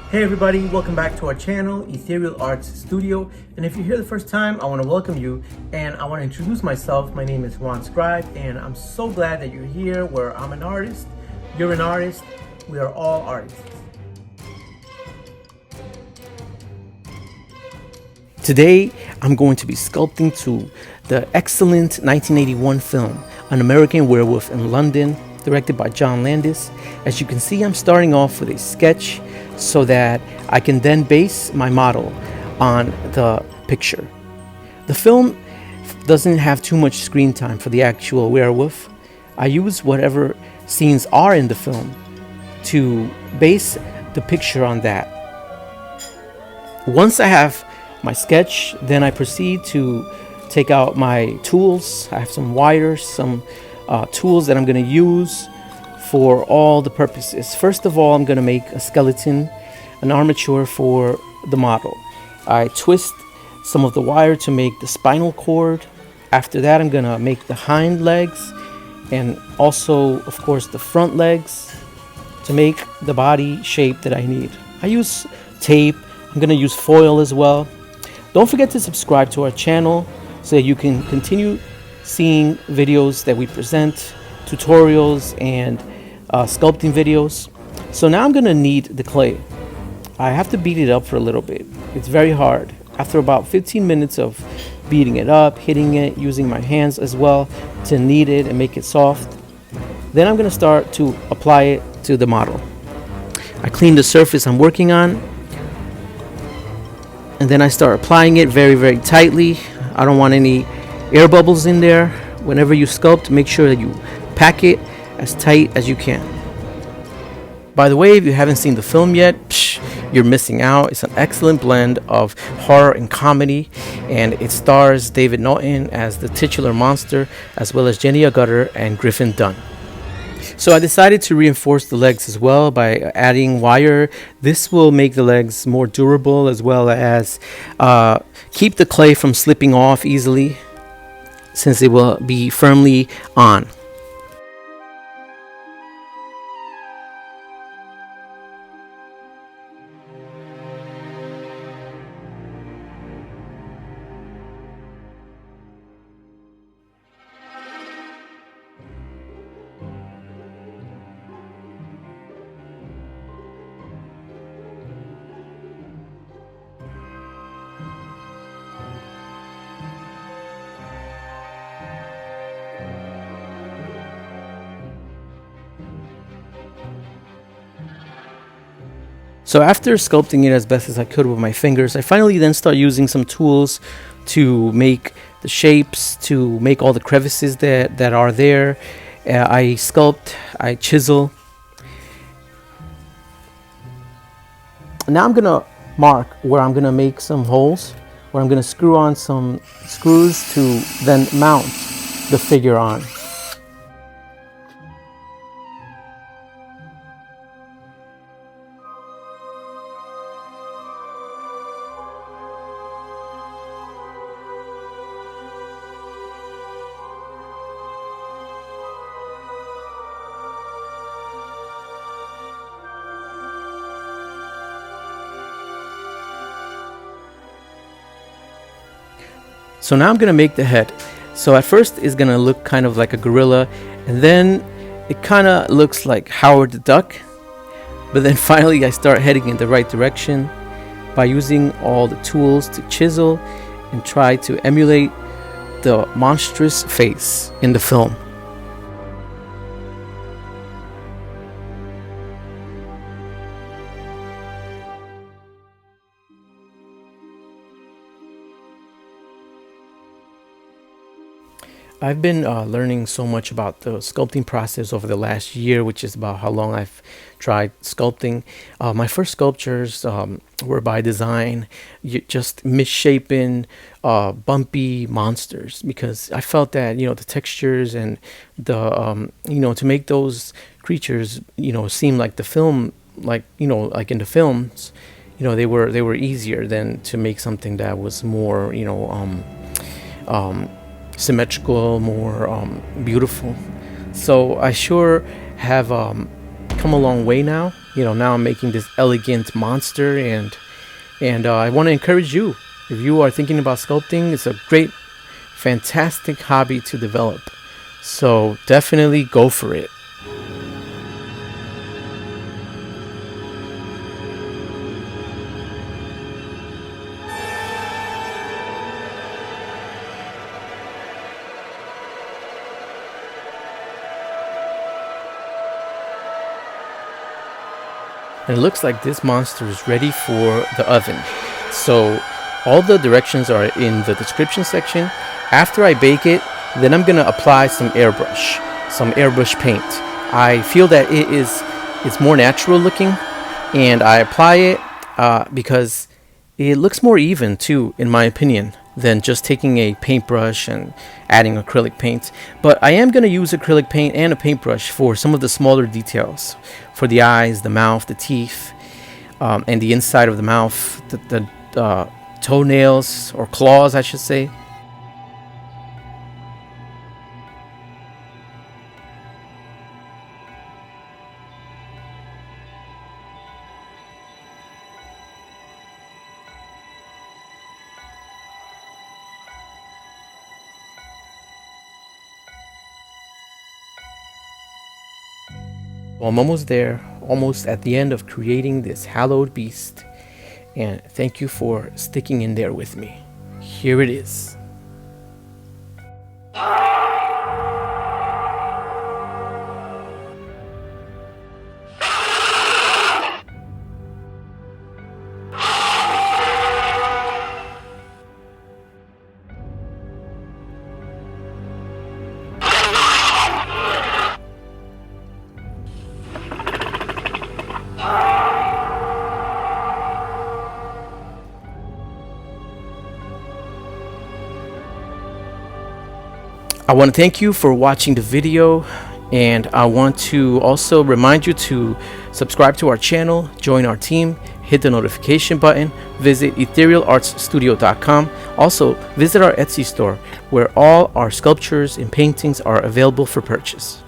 Hey everybody, welcome back to our channel, Ethereal Arts Studio. And if you're here the first time, I want to welcome you and I want to introduce myself. My name is Juan Scribe and I'm so glad that you're here where I'm an artist, you're an artist, we are all artists. Today, I'm going to be sculpting to the excellent 1981 film, An American Werewolf in London, directed by John Landis. As you can see, I'm starting off with a sketch so that I can then base my model on the picture. The film doesn't have too much screen time for the actual werewolf. I use whatever scenes are in the film to base the picture on that. Once I have my sketch, then I proceed to take out my tools. I have some wires, some tools that I'm going to use for all the purposes. First of all, I'm going to make a skeleton, an armature for the model. I twist some of the wire to make the spinal cord. After that, I'm going to make the hind legs and also, of course, the front legs to make the body shape that I need. I use tape. I'm going to use foil as well. Don't forget to subscribe to our channel so that you can continue seeing videos that we present, tutorials and sculpting videos. So now I'm going to knead the clay. I have to beat it up for a little bit. It's very hard. After about 15 minutes of beating it up, hitting it, using my hands as well to knead it and make it soft, then I'm going to start to apply it to the model. I clean the surface I'm working on, and then I start applying it very, very tightly. I don't want any air bubbles in there. Whenever you sculpt, make sure that you pack it as tight as you can. By the way, if you haven't seen the film yet, you're missing out. It's an excellent blend of horror and comedy, and it stars David Naughton as the titular monster, as well as Jenny Agutter and Griffin Dunn. So I decided to reinforce the legs as well by adding wire. This will make the legs more durable, as well as keep the clay from slipping off easily, since it will be firmly on. So after sculpting it as best as I could with my fingers, I finally then start using some tools to make the shapes, to make all the crevices that are there. I sculpt, I chisel. Now I'm gonna mark where I'm gonna make some holes, where I'm gonna screw on some screws to then mount the figure on. So now I'm gonna make the head. So at first it's gonna look kind of like a gorilla, and then it kind of looks like Howard the Duck. But then finally I start heading in the right direction by using all the tools to chisel and try to emulate the monstrous face in the film. I've been learning so much about the sculpting process over the last year, which is about how long I've tried sculpting. My first sculptures were by design, just misshapen, bumpy monsters, because I felt that, the textures and the, to make those creatures, seem like the film, like in the films, they were easier than to make something that was more, symmetrical, more beautiful. So I sure have come a long way now now I'm making this elegant monster, and I want to encourage you, if you are thinking about sculpting, it's a great, fantastic hobby to develop. So definitely go for it. And it looks like this monster is ready for the oven. So all the directions are in the description section. After I bake it, then I'm gonna apply some airbrush paint. I feel that it's more natural looking, and I apply it because it looks more even too, in my opinion, than just taking a paintbrush and adding acrylic paint. But I am gonna use acrylic paint and a paintbrush for some of the smaller details, for the eyes, the mouth, the teeth, and the inside of the mouth, the toenails or claws, I should say. Well, I'm almost there, almost at the end of creating this hallowed beast, and thank you for sticking in there with me. Here it is. I want to thank you for watching the video, and I want to also remind you to subscribe to our channel, join our team, hit the notification button, visit etherealartsstudio.com. Also, visit our Etsy store where all our sculptures and paintings are available for purchase.